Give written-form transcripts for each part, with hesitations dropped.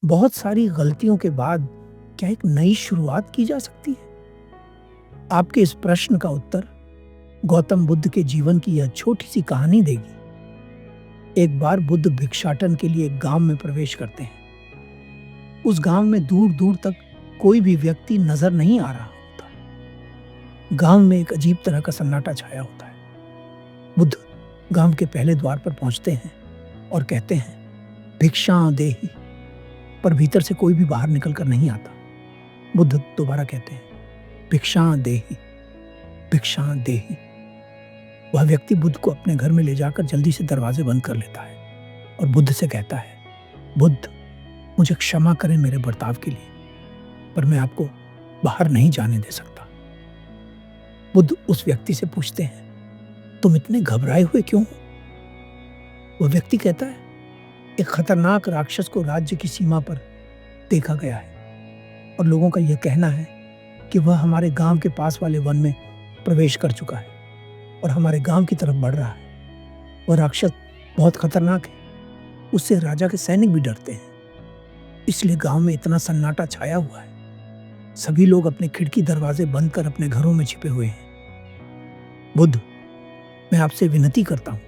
बहुत सारी गलतियों के बाद क्या एक नई शुरुआत की जा सकती है? आपके इस प्रश्न का उत्तर गौतम बुद्ध के जीवन की यह छोटी सी कहानी देगी। एक बार बुद्ध भिक्षाटन के लिए एक गांव में प्रवेश करते हैं। उस गांव में दूर दूर तक कोई भी व्यक्ति नजर नहीं आ रहा होता। गांव में एक अजीब तरह का सन्नाटा छाया होता है। बुद्ध गांव के पहले द्वार पर पहुंचते हैं और कहते हैं, भिक्षा देहि, पर भीतर से कोई भी बाहर निकलकर नहीं आता। बुद्ध दोबारा कहते हैं, भिक्षा देहि, भिक्षा देहि। वह व्यक्ति बुद्ध को अपने घर में ले जाकर जल्दी से दरवाजे बंद कर लेता है और बुद्ध से कहता है, बुद्ध, मुझे क्षमा करें मेरे बर्ताव के लिए, पर मैं आपको बाहर नहीं जाने दे सकता। बुद्ध उस व्यक्ति से पूछते हैं, तुम इतने घबराए हुए क्यों हो? वह व्यक्ति कहता है, एक खतरनाक राक्षस को राज्य की सीमा पर देखा गया है और लोगों का यह कहना है कि वह हमारे गांव के पास वाले वन में प्रवेश कर चुका है और हमारे गांव की तरफ बढ़ रहा है। वह राक्षस बहुत खतरनाक है, उससे राजा के सैनिक भी डरते हैं। इसलिए गांव में इतना सन्नाटा छाया हुआ है। सभी लोग अपने खिड़की दरवाजे बंद कर अपने घरों में छिपे हुए हैं। बुद्ध, मैं आपसे विनती करता हूं,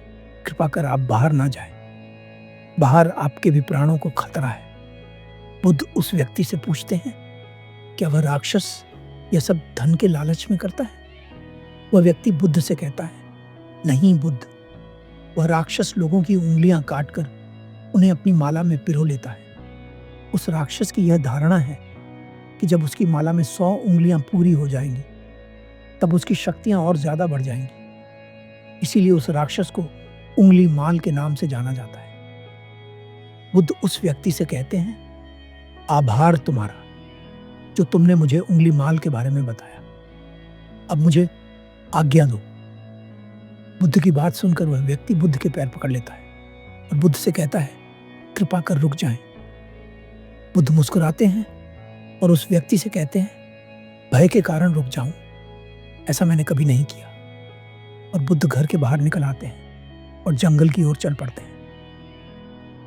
कृपा कर आप बाहर ना जाएं। बाहर आपके भी प्राणों को खतरा है। बुद्ध उस व्यक्ति से पूछते हैं, क्या वह राक्षस यह सब धन के लालच में करता है? वह व्यक्ति बुद्ध से कहता है, नहीं बुद्ध, वह राक्षस लोगों की उंगलियां काटकर उन्हें अपनी माला में पिरो लेता है। उस राक्षस की यह धारणा है कि जब उसकी माला में 100 उंगलियां पूरी हो जाएंगी तब उसकी शक्तियां और ज्यादा बढ़ जाएंगी। इसीलिए उस राक्षस को उंगली माल के नाम से जाना जाता है। बुद्ध उस व्यक्ति से कहते हैं, आभार तुम्हारा जो तुमने मुझे उंगली माल के बारे में बताया। अब मुझे आज्ञा दो। बुद्ध की बात सुनकर वह व्यक्ति बुद्ध के पैर पकड़ लेता है और बुद्ध से कहता है, कृपा कर रुक जाएं। बुद्ध मुस्कुराते हैं और उस व्यक्ति से कहते हैं, भय के कारण रुक जाऊं, ऐसा मैंने कभी नहीं किया। और बुद्ध घर के बाहर निकल आते हैं और जंगल की ओर चल पड़ते हैं।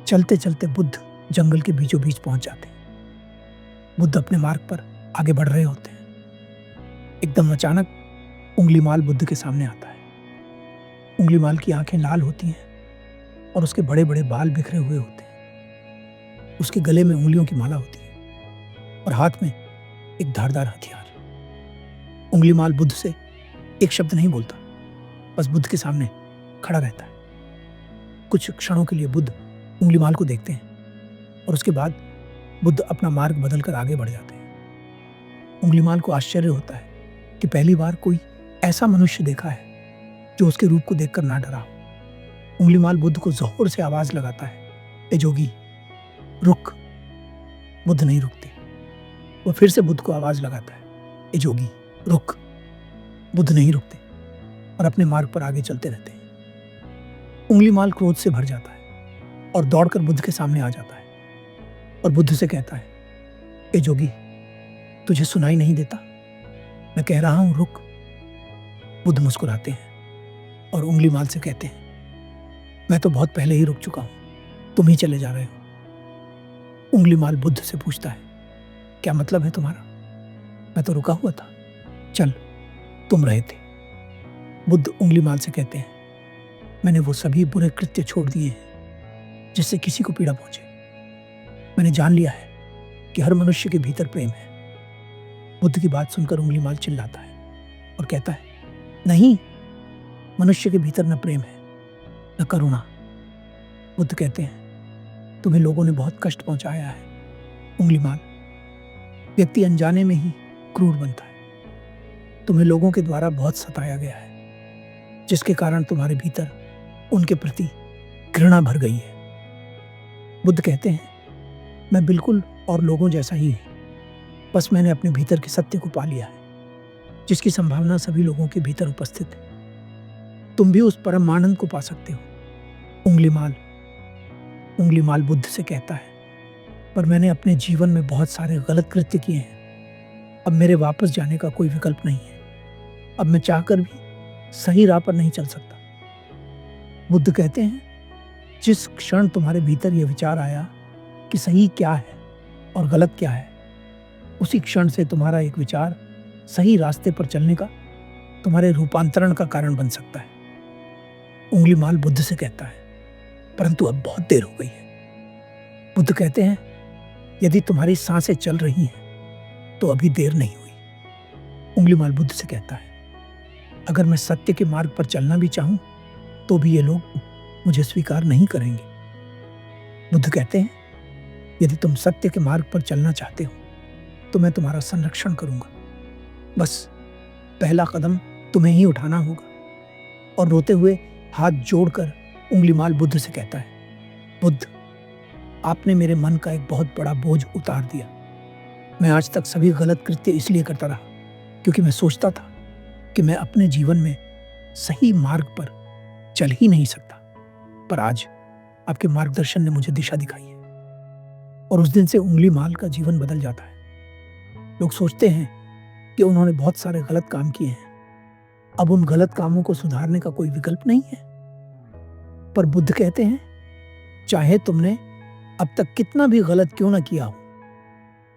चलते चलते बुद्ध जंगल के बीचों बीच पहुंच जाते हैं। बुद्ध अपने मार्ग पर आगे बढ़ रहे होते हैं। एकदम अचानक उंगलीमाल बुद्ध के सामने आता है। उंगलीमाल की आंखें लाल होती हैं और उसके बड़े बड़े बाल बिखरे हुए होते हैं। उसके गले में उंगलियों की माला होती है और हाथ में एक धारदार हथियार। उंगलीमाल बुद्ध से एक शब्द नहीं बोलता, बस बुद्ध के सामने खड़ा रहता है। कुछ क्षणों के लिए बुद्ध उंगलीमाल को देखते हैं और उसके बाद बुद्ध अपना मार्ग बदलकर आगे बढ़ जाते हैं। उंगलीमाल को आश्चर्य होता है कि पहली बार कोई ऐसा मनुष्य देखा है जो उसके रूप को देखकर ना डरा हो। उंगलीमाल बुद्ध को जोर से आवाज लगाता है, ए जोगी, रुक। बुद्ध नहीं रुकते। वह फिर से बुद्ध को आवाज लगाता है, ए जोगी, रुक। बुद्ध नहीं रुकते और अपने मार्ग पर आगे चलते रहते हैं। उंगलीमाल क्रोध से भर जाता है और दौड़कर बुद्ध के सामने आ जाता है और बुद्ध से कहता है, ए जोगी, तुझे सुनाई नहीं देता? मैं कह रहा हूं रुक। बुद्ध मुस्कुराते हैं और उंगलीमाल से कहते हैं, मैं तो बहुत पहले ही रुक चुका हूं, तुम ही चले जा रहे हो। उंगलीमाल बुद्ध से पूछता है, क्या मतलब है तुम्हारा? मैं तो रुका हुआ था, चल, तुम रहे थे। बुद्ध उंगलीमाल से कहते हैं, मैंने वो सभी बुरे कृत्य छोड़ दिए हैं जिससे किसी को पीड़ा पहुंचे। मैंने जान लिया है कि हर मनुष्य के भीतर प्रेम है। बुद्ध की बात सुनकर उंगलीमाल चिल्लाता है और कहता है, नहीं, मनुष्य के भीतर न प्रेम है न करुणा। बुद्ध कहते हैं, तुम्हें लोगों ने बहुत कष्ट पहुंचाया है उंगलीमाल। व्यक्ति अनजाने में ही क्रूर बनता है। तुम्हें लोगों के द्वारा बहुत सताया गया है, जिसके कारण तुम्हारे भीतर उनके प्रति घृणा भर गई है। बुद्ध कहते हैं, मैं बिल्कुल और लोगों जैसा ही हूं, बस मैंने अपने भीतर के सत्य को पा लिया है, जिसकी संभावना सभी लोगों के भीतर उपस्थित है। तुम भी उस परम आनंद को पा सकते हो। उंगलीमाल बुद्ध से कहता है, पर मैंने अपने जीवन में बहुत सारे गलत कृत्य किए हैं। अब मेरे वापस जाने का कोई विकल्प नहीं है। अब मैं चाहकर भी सही राह पर नहीं चल सकता। बुद्ध कहते हैं, जिस क्षण तुम्हारे भीतर यह विचार आया कि सही क्या है, और गलत क्या है। उसी क्षण से तुम्हारा एक विचार सही रास्ते पर चलने का, तुम्हारे रूपांतरण का कारण बन सकता है। उंगलीमाल बुद्ध से कहता है, परंतु अब बहुत देर हो गई है। बुद्ध कहते हैं, यदि तुम्हारी सांसें चल रही हैं तो अभी देर नहीं हुई। उंगलीमाल बुद्ध से कहता है, अगर मैं सत्य के मार्ग पर चलना भी चाहूं तो भी ये लोग मुझे स्वीकार नहीं करेंगे। बुद्ध कहते हैं, यदि तुम सत्य के मार्ग पर चलना चाहते हो तो मैं तुम्हारा संरक्षण करूंगा। बस पहला कदम तुम्हें ही उठाना होगा। और रोते हुए हाथ जोड़कर उंगलीमाल बुद्ध से कहता है, बुद्ध, आपने मेरे मन का एक बहुत बड़ा बोझ उतार दिया। मैं आज तक सभी गलत कृत्य इसलिए करता रहा क्योंकि मैं सोचता था कि मैं अपने जीवन में सही मार्ग पर चल ही नहीं सकता। पर आज आपके मार्गदर्शन ने मुझे दिशा दिखाई है और उस दिन से उंगलीमाल का जीवन बदल जाता है। लोग सोचते हैं कि उन्होंने बहुत सारे गलत काम किए हैं, अब उन गलत कामों को सुधारने का कोई विकल्प नहीं है। पर बुद्ध कहते हैं, चाहे तुमने अब तक कितना भी गलत क्यों ना किया हो,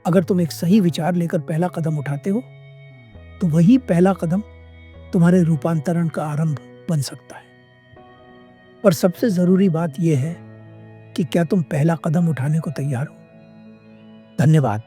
अगर तुम एक सही विचार लेकर पहला कदम उठाते हो तो वही पहला कदम तुम्हारे रूपांतरण का आरंभ बन सकता है। पर सबसे जरूरी बात यह है कि क्या तुम पहला कदम उठाने को तैयार हो। धन्यवाद।